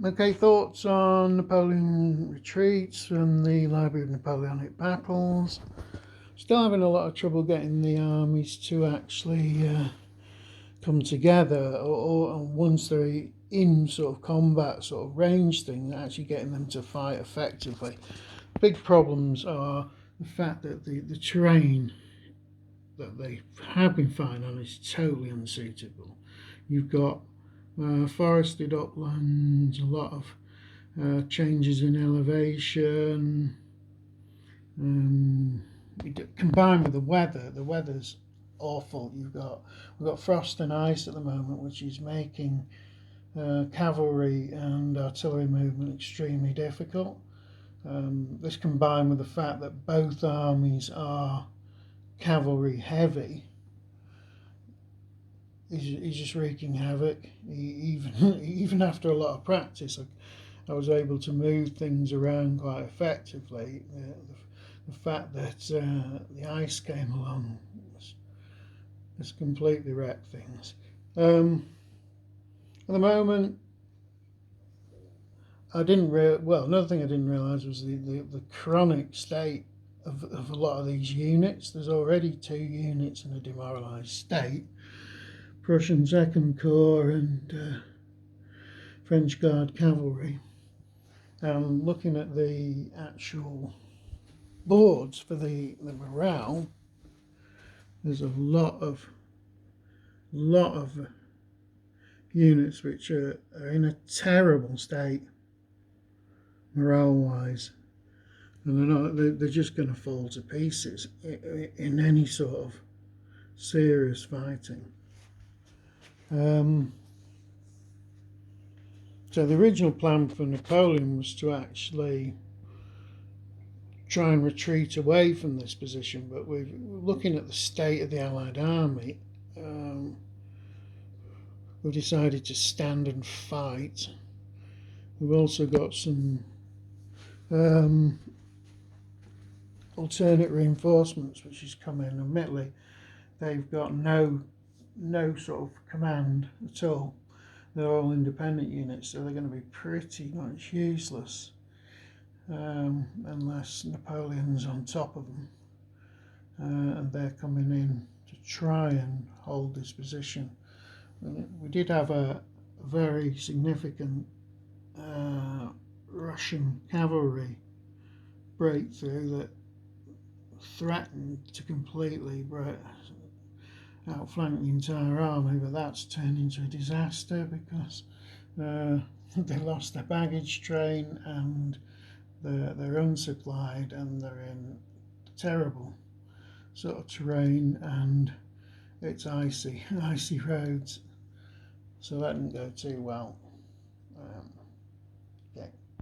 Okay, thoughts on Napoleon retreats from the Library of Napoleonic Battles. Still having a lot of trouble getting the armies to actually come together, or once they're in sort of combat, sort of range thing, actually getting them to fight effectively. Big problems are the fact that the terrain that they have been fighting on is totally unsuitable. You've got forested uplands, a lot of changes in elevation, combined with the weather's awful. We've got frost and ice at the moment, which is making cavalry and artillery movement extremely difficult. This combined with the fact that both armies are cavalry heavy is just wreaking havoc. Even after a lot of practice, I was able to move things around quite effectively. The fact that the ice came along has completely wrecked things. At the moment, another thing I didn't realise was the chronic state of a lot of these units. There's already 2 units in a demoralised state. Prussian Second Corps and French Guard Cavalry. Looking at the actual boards for the morale, there's a lot of units which are in a terrible state morale wise, and they're just going to fall to pieces in any sort of serious fighting. So the original plan for Napoleon was to actually try and retreat away from this position, but we're looking at the state of the Allied army. We've decided to stand and fight. We've also got some alternate reinforcements which has come in. Admittedly, they've got no sort of command at all. They're all independent units, so they're going to be pretty much useless unless Napoleon's on top of them, and they're coming in to try and hold this position. We did have a very significant Russian cavalry breakthrough that threatened to completely outflank the entire army, but that's turned into a disaster because they lost their baggage train and they're unsupplied and they're in terrible sort of terrain and it's icy roads, so that didn't go too well.